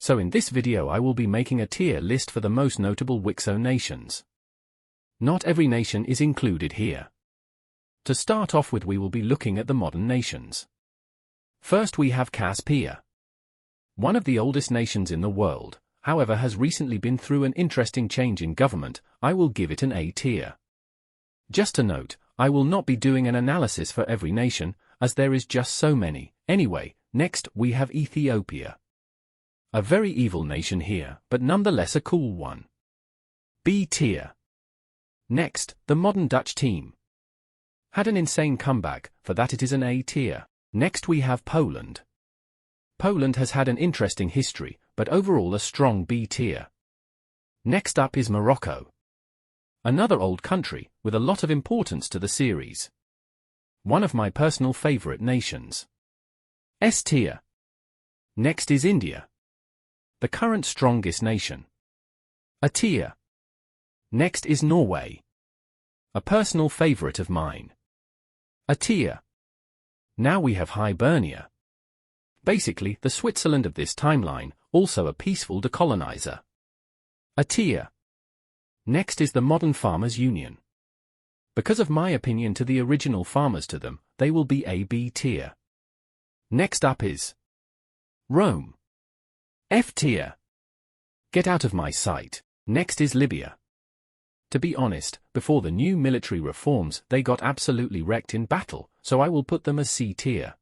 So in this video I will be making a tier list for the most notable WICSO nations. Not every nation is included here. To start off with, we will be looking at the modern nations. First we have Caspia. One of the oldest nations in the world, however, has recently been through an interesting change in government. I will give it an A tier. Just a note, I will not be doing an analysis for every nation, as there is just so many. Anyway, next we have Ethiopia. A very evil nation here, but nonetheless a cool one. B tier. Next, the modern Dutch team. Had an insane comeback, for that it is an A tier. Next we have Poland. Poland has had an interesting history, but overall a strong B tier. Next up is Morocco. Another old country, with a lot of importance to the series. One of my personal favorite nations. S tier. Next is India. The current strongest nation. A tier. Next is Norway. A personal favorite of mine. A tier. Now we have Hibernia. Basically, the Switzerland of this timeline, also a peaceful decolonizer. A tier. Next is the modern Farmers Union. Because of my opinion to the original farmers to them, they will be a B tier. Next up is Rome. F tier. Get out of my sight. Next is Libya. To be honest, before the new military reforms, they got absolutely wrecked in battle, so I will put them as C tier.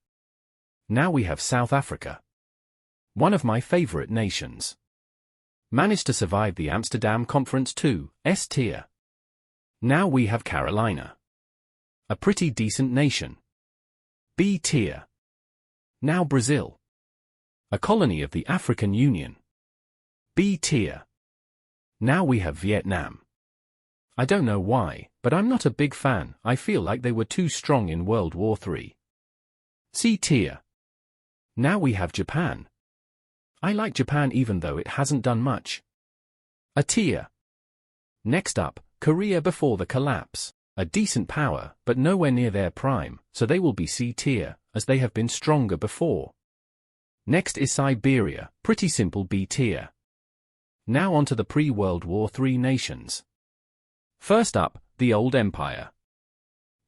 Now we have South Africa. One of my favorite nations. Managed to survive the Amsterdam Conference too, S tier. Now we have Carolina. A pretty decent nation. B tier. Now Brazil. A colony of the African Union. B tier. Now we have Vietnam. I don't know why, but I'm not a big fan. I feel like they were too strong in World War III. C tier. Now we have Japan. I like Japan even though it hasn't done much. A tier. Next up, Korea before the collapse. A decent power, but nowhere near their prime, so they will be C tier, as they have been stronger before. Next is Siberia, pretty simple B tier. Now on to the pre-World War III nations. First up, the Old Empire.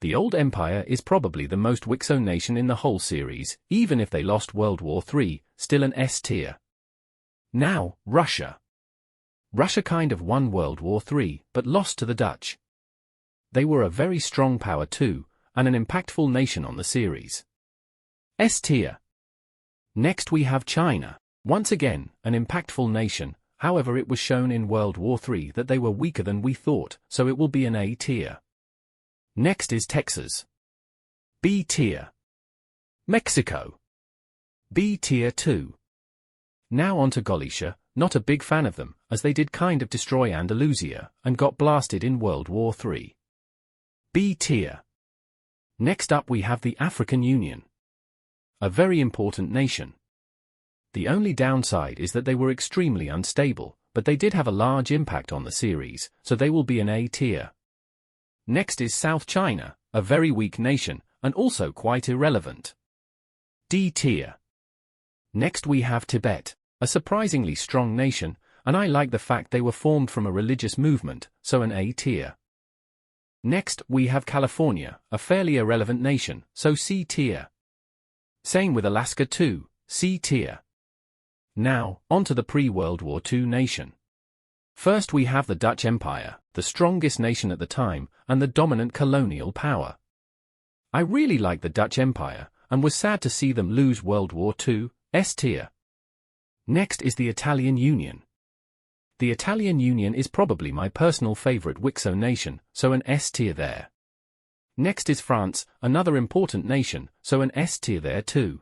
The Old Empire is probably the most WICSO nation in the whole series, even if they lost World War III, still an S tier. Now, Russia. Russia kind of won World War III, but lost to the Dutch. They were a very strong power too, and an impactful nation on the series. S tier. Next we have China. Once again, an impactful nation. However, it was shown in World War III that they were weaker than we thought, so it will be an A tier. Next is Texas. B tier. Mexico. B tier too. Now on to Galicia. Not a big fan of them, as they did kind of destroy Andalusia, and got blasted in World War III. B tier. Next up we have the African Union. A very important nation. The only downside is that they were extremely unstable, but they did have a large impact on the series, so they will be an A tier. Next is South China, a very weak nation, and also quite irrelevant. D tier. Next we have Tibet, a surprisingly strong nation, and I like the fact they were formed from a religious movement, so an A tier. Next we have California, a fairly irrelevant nation, so C tier. Same with Alaska too, C tier. Now, on to the pre-World War II nation. First we have the Dutch Empire, the strongest nation at the time, and the dominant colonial power. I really like the Dutch Empire, and was sad to see them lose World War II, S tier. Next is the Italian Union. The Italian Union is probably my personal favorite WICSO nation, so an S tier there. Next is France, another important nation, so an S tier there too.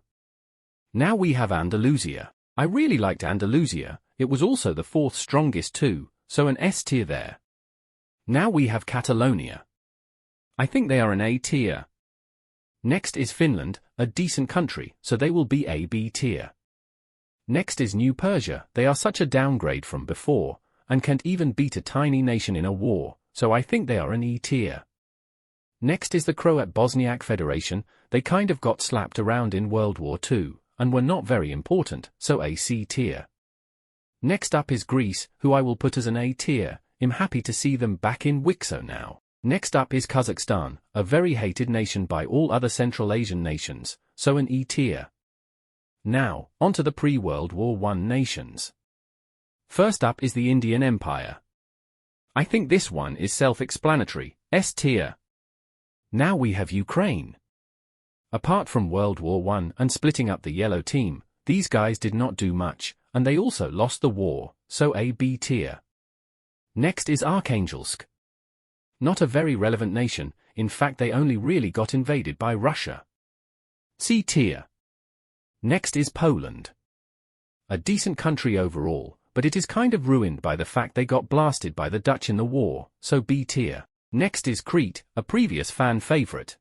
Now we have Andalusia. I really liked Andalusia, it was also the fourth strongest too, so an S tier there. Now we have Catalonia. I think they are an A tier. Next is Finland, a decent country, so they will be a B tier. Next is New Persia. They are such a downgrade from before, and can't even beat a tiny nation in a war, so I think they are an E tier. Next is the Croat Bosniak Federation. They kind of got slapped around in World War II, and were not very important, so a C tier. Next up is Greece, who I will put as an A tier. I'm happy to see them back in WICSO now. Next up is Kazakhstan, a very hated nation by all other Central Asian nations, so an E tier. Now, onto the pre-World War I nations. First up is the Indian Empire. I think this one is self-explanatory, S tier. Now we have Ukraine. Apart from World War I and splitting up the yellow team, these guys did not do much, and they also lost the war, so a B tier. Next is Arkhangelsk. Not a very relevant nation, in fact they only really got invaded by Russia. C tier. Next is Poland. A decent country overall, but it is kind of ruined by the fact they got blasted by the Dutch in the war, so B tier. Next is Crete, a previous fan favorite.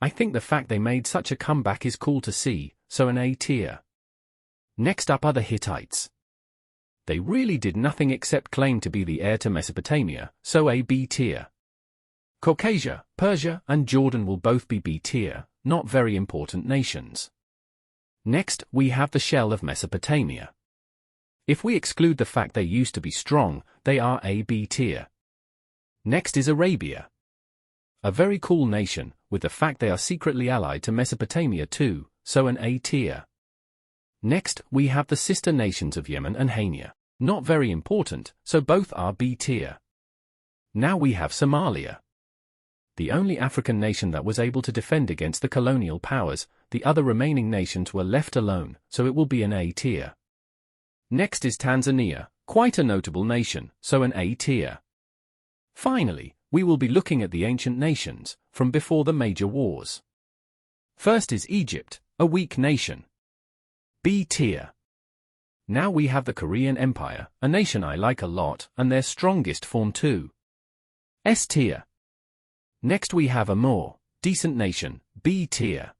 I think the fact they made such a comeback is cool to see, so an A tier. Next up are the Hittites. They really did nothing except claim to be the heir to Mesopotamia, so a B tier. Caucasia, Persia, and Jordan will both be B tier, not very important nations. Next, we have the shell of Mesopotamia. If we exclude the fact they used to be strong, they are a B tier. Next is Arabia. A very cool nation, with the fact they are secretly allied to Mesopotamia too, so an A tier. Next, we have the sister nations of Yemen and Hania. Not very important, so both are B tier. Now we have Somalia. The only African nation that was able to defend against the colonial powers, the other remaining nations were left alone, so it will be an A tier. Next is Tanzania, quite a notable nation, so an A tier. Finally, we will be looking at the ancient nations, from before the major wars. First is Egypt, a weak nation. B tier. Now we have the Korean Empire, a nation I like a lot, and their strongest form too. S tier. Next we have a more decent nation, B tier.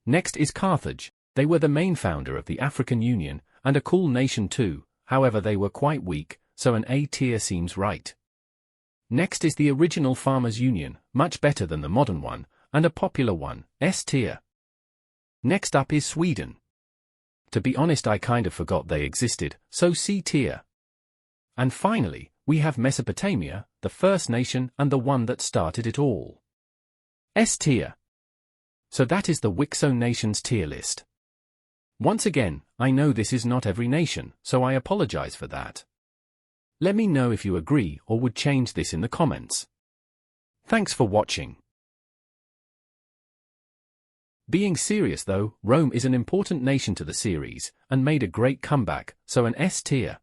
Next is Carthage. They were the main founder of the African Union, and a cool nation too, however they were quite weak, so an A tier seems right. Next is the original Farmers' Union, much better than the modern one, and a popular one, S tier. Next up is Sweden. To be honest, I kind of forgot they existed, so C tier. And finally, we have Mesopotamia, the first nation and the one that started it all. S tier. So that is the WICSO nations tier list. Once again, I know this is not every nation, so I apologize for that. Let me know if you agree or would change this in the comments. Thanks for watching. Being serious though, Rome is an important nation to the series, and made a great comeback, so an S tier.